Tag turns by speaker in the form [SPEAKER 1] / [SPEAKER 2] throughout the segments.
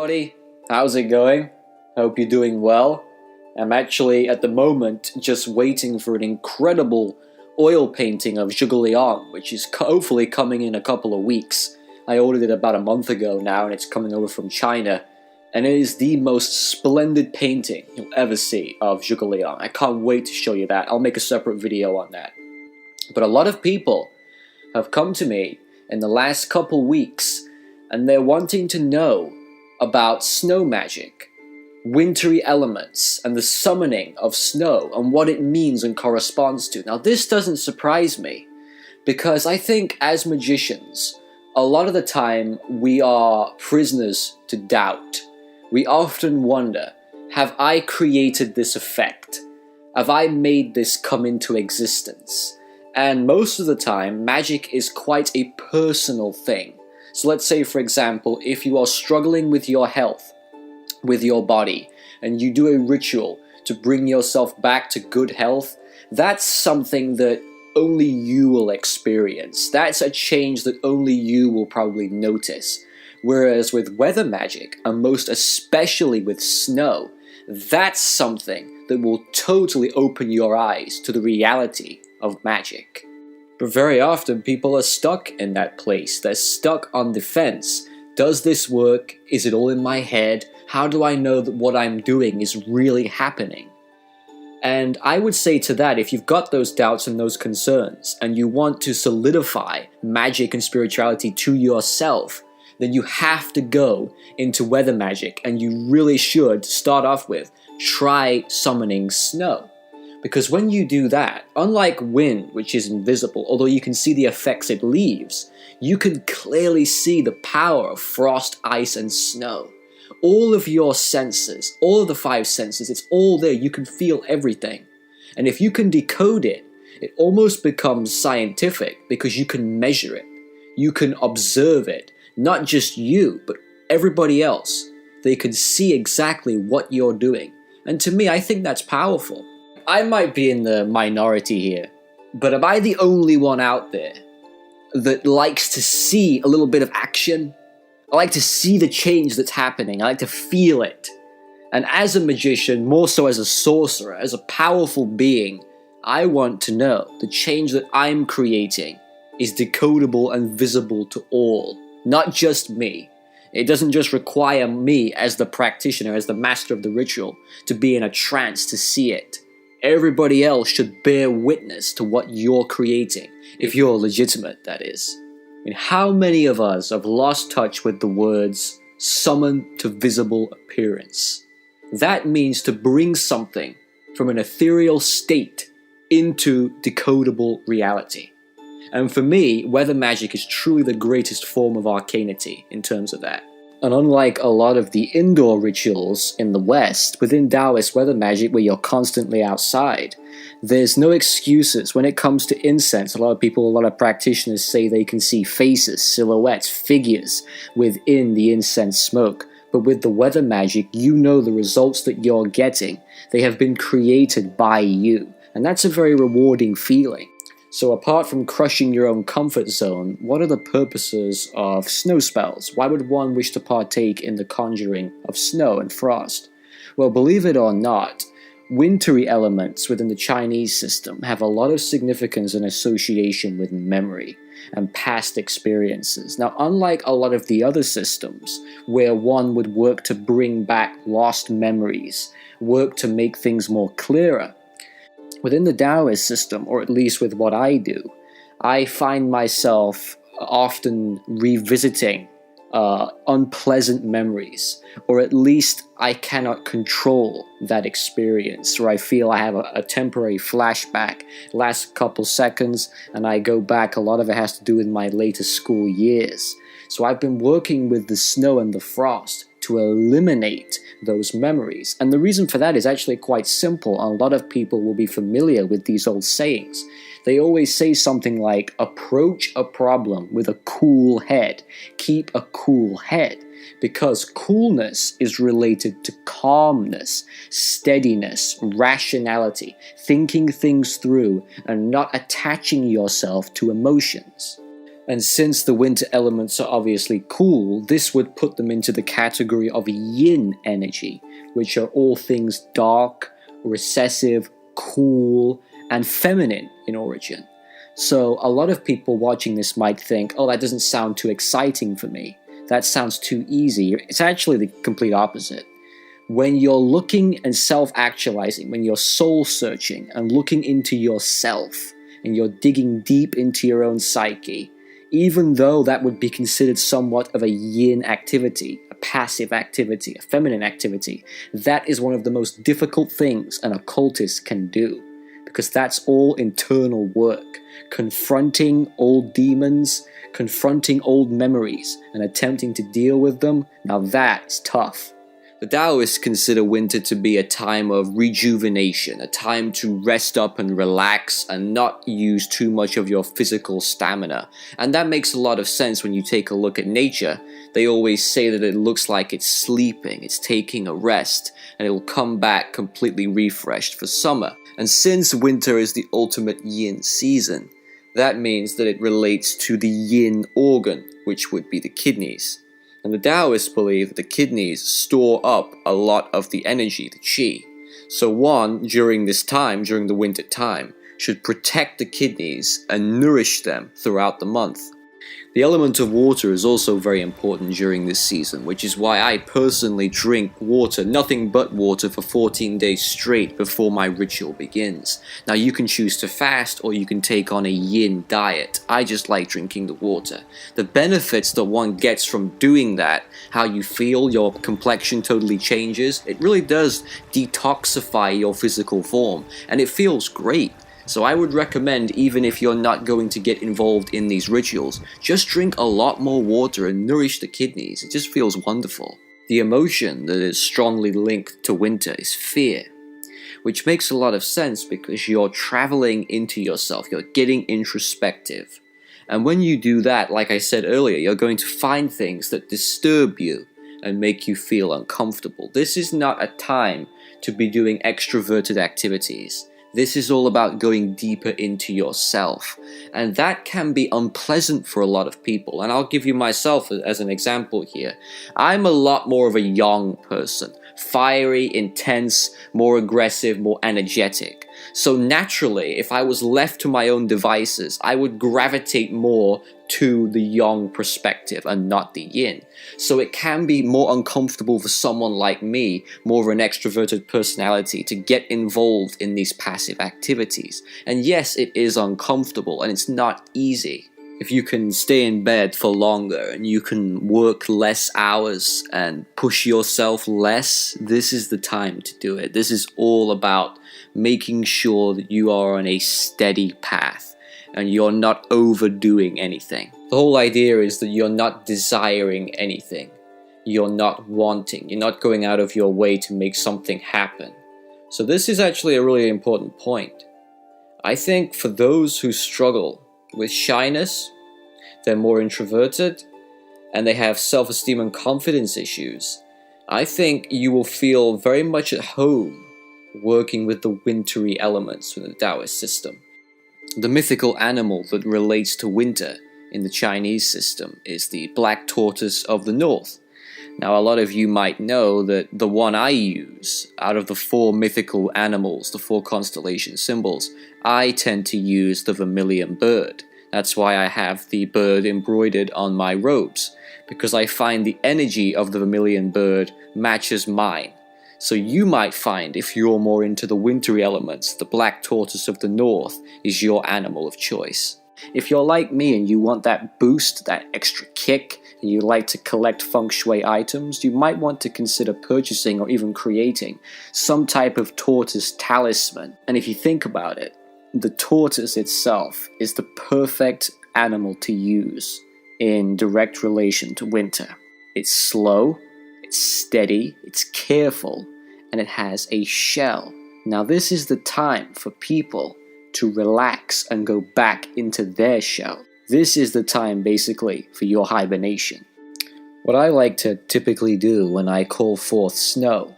[SPEAKER 1] everybody, how's it going? Hope you're doing well. I'm actually at the moment just waiting for an incredible oil painting of Zhuge Liang, which is hopefully coming in a couple of weeks. I ordered it about a month ago now and it's coming over from China, and it is the most splendid painting you'll ever see of Zhuge Liang. I can't wait to show you that. I'll make a separate video on that. But a lot of people have come to me in the last couple weeks and they're wanting to know about snow magic, wintry elements, and the summoning of snow and what it means and corresponds to. Now this doesn't surprise me because I think as magicians, a lot of the time we are prisoners to doubt. We often wonder, have I created this effect? Have I made this come into existence? And most of the time, magic is quite a personal thing. So let's say, for example, if you are struggling with your health, with your body, and you do a ritual to bring yourself back to good health, that's something that only you will experience. That's a change that only you will probably notice. Whereas with weather magic, and most especially with snow, that's something that will totally open your eyes to the reality of magic. But very often people are stuck in that place. They're stuck on the fence. Does this work? Is it all in my head? How do I know that what I'm doing is really happening? And I would say to that, if you've got those doubts and those concerns, and you want to solidify magic and spirituality to yourself, then you have to go into weather magic, and you really should start off with try summoning snow. Because when you do that, unlike wind, which is invisible, although you can see the effects it leaves, you can clearly see the power of frost, ice, and snow. All of your senses, all of the five senses, it's all there. You can feel everything. And if you can decode it, it almost becomes scientific because you can measure it. You can observe it. Not just you, but everybody else. They can see exactly what you're doing. And to me, I think that's powerful. I might be in the minority here, but am I the only one out there that likes to see a little bit of action? I like to see the change that's happening. I like to feel it. And as a magician, more so as a sorcerer, as a powerful being, I want to know the change that I'm creating is decodable and visible to all, not just me. It doesn't just require me as the practitioner, as the master of the ritual, to be in a trance to see it. Everybody else should bear witness to what you're creating, if you're legitimate, that is. I mean, how many of us have lost touch with the words summon to visible appearance? That means to bring something from an ethereal state into decodable reality. And for me, weather magic is truly the greatest form of arcanity in terms of that. And unlike a lot of the indoor rituals in the West, within Taoist weather magic where you're constantly outside, there's no excuses. When it comes to incense, a lot of practitioners say they can see faces, silhouettes, figures within the incense smoke. But with the weather magic, you know the results that you're getting. They have been created by you. And that's a very rewarding feeling. So apart from crushing your own comfort zone, what are the purposes of snow spells? Why would one wish to partake in the conjuring of snow and frost? Well, believe it or not, wintry elements within the Chinese system have a lot of significance and association with memory and past experiences. Now, unlike a lot of the other systems, where one would work to bring back lost memories, work to make things more clearer, within the Taoist system, or at least with what I do, I find myself often revisiting unpleasant memories, or at least I cannot control that experience, or I feel I have a temporary flashback, lasts a couple seconds, and I go back. A lot of it has to do with my later school years. So I've been working with the snow and the frost to eliminate those memories. And the reason for that is actually quite simple. A lot of people will be familiar with these old sayings. They always say something like, approach a problem with a cool head. Keep a cool head. Because coolness is related to calmness, steadiness, rationality, thinking things through, and not attaching yourself to emotions. And since the winter elements are obviously cool, this would put them into the category of yin energy, which are all things dark, recessive, cool, and feminine in origin. So a lot of people watching this might think, oh, that doesn't sound too exciting for me. That sounds too easy. It's actually the complete opposite. When you're looking and self-actualizing, when you're soul-searching and looking into yourself, and you're digging deep into your own psyche, even though that would be considered somewhat of a yin activity, a passive activity, a feminine activity, that is one of the most difficult things an occultist can do, because that's all internal work, confronting old demons, confronting old memories, and attempting to deal with them. Now that's tough. The Taoists consider winter to be a time of rejuvenation, a time to rest up and relax and not use too much of your physical stamina. And that makes a lot of sense when you take a look at nature. They always say that it looks like it's sleeping, it's taking a rest, and it'll come back completely refreshed for summer. And since winter is the ultimate yin season, that means that it relates to the yin organ, which would be the kidneys. And the Taoists believe that the kidneys store up a lot of the energy, the qi. So one, during this time, during the winter time, should protect the kidneys and nourish them throughout the month. The element of water is also very important during this season, which is why I personally drink water, nothing but water, for 14 days straight before my ritual begins. Now you can choose to fast or you can take on a yin diet. I just like drinking the water. The benefits that one gets from doing that, how you feel, your complexion totally changes, it really does detoxify your physical form, and it feels great. So I would recommend, even if you're not going to get involved in these rituals, just drink a lot more water and nourish the kidneys. It just feels wonderful. The emotion that is strongly linked to winter is fear, which makes a lot of sense because you're traveling into yourself, you're getting introspective. And when you do that, like I said earlier, you're going to find things that disturb you and make you feel uncomfortable. This is not a time to be doing extroverted activities. This is all about going deeper into yourself, and that can be unpleasant for a lot of people. And I'll give you myself as an example here. I'm a lot more of a yang person, fiery, intense, more aggressive, more energetic. So naturally, if I was left to my own devices, I would gravitate more to the yang perspective and not the yin. So it can be more uncomfortable for someone like me, more of an extroverted personality, to get involved in these passive activities. And yes, it is uncomfortable and it's not easy. If you can stay in bed for longer and you can work less hours and push yourself less, this is the time to do it. This is all about making sure that you are on a steady path and you're not overdoing anything. The whole idea is that you're not desiring anything. You're not wanting. You're not going out of your way to make something happen. So this is actually a really important point. I think for those who struggle with shyness, they're more introverted, and they have self-esteem and confidence issues, I think you will feel very much at home working with the wintry elements within the Taoist system. The mythical animal that relates to winter in the Chinese system is the black tortoise of the north. Now, a lot of you might know that the one I use, out of the 4 mythical animals, the 4 constellation symbols, I tend to use the vermilion bird. That's why I have the bird embroidered on my robes, because I find the energy of the vermilion bird matches mine. So you might find, if you're more into the wintry elements, the black tortoise of the north is your animal of choice. If you're like me and you want that boost, that extra kick, and you like to collect feng shui items, you might want to consider purchasing or even creating some type of tortoise talisman. And if you think about it, the tortoise itself is the perfect animal to use in direct relation to winter. It's slow, it's steady, it's careful, and it has a shell. Now this is the time for people to relax and go back into their shell. This is the time basically for your hibernation. What I like to typically do when I call forth snow,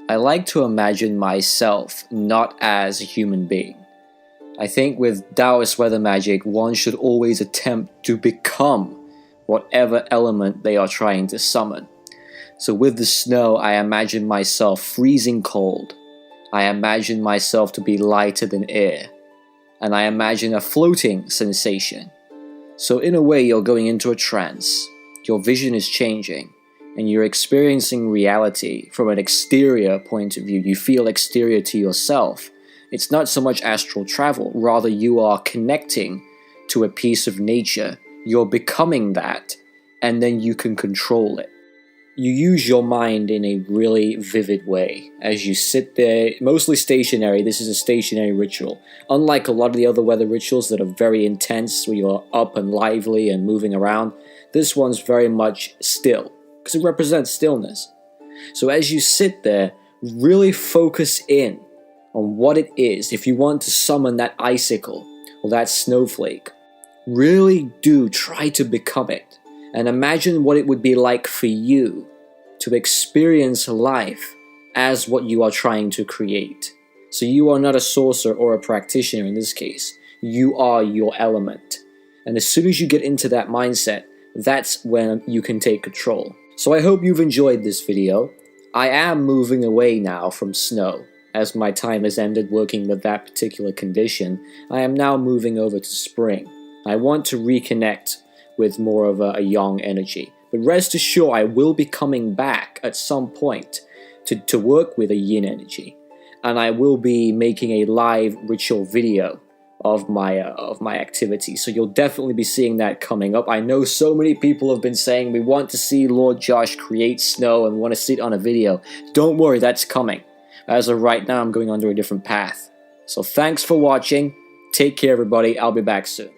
[SPEAKER 1] I like to imagine myself not as a human being. I think with Taoist weather magic, one should always attempt to become whatever element they are trying to summon. So with the snow, I imagine myself freezing cold. I imagine myself to be lighter than air. And I imagine a floating sensation. So in a way, you're going into a trance. Your vision is changing, and you're experiencing reality from an exterior point of view. You feel exterior to yourself. It's not so much astral travel, rather you are connecting to a piece of nature. You're becoming that, and then you can control it. You use your mind in a really vivid way as you sit there, mostly stationary. This is a stationary ritual. Unlike a lot of the other weather rituals that are very intense, where you're up and lively and moving around, this one's very much still, because it represents stillness. So as you sit there, really focus in on what it is. If you want to summon that icicle or that snowflake, really do try to become it. And imagine what it would be like for you to experience life as what you are trying to create. So you are not a sorcerer or a practitioner in this case. You are your element. And as soon as you get into that mindset, that's when you can take control. So I hope you've enjoyed this video. I am moving away now from snow. As my time has ended working with that particular condition, I am now moving over to spring. I want to reconnect with more of a yang energy. But rest assured, I will be coming back at some point to work with a yin energy. And I will be making a live ritual video of my activity. So you'll definitely be seeing that coming up. I know so many people have been saying we want to see Lord Josh create snow and want to see it on a video. Don't worry, that's coming. As of right now, I'm going under a different path. So thanks for watching. Take care, everybody. I'll be back soon.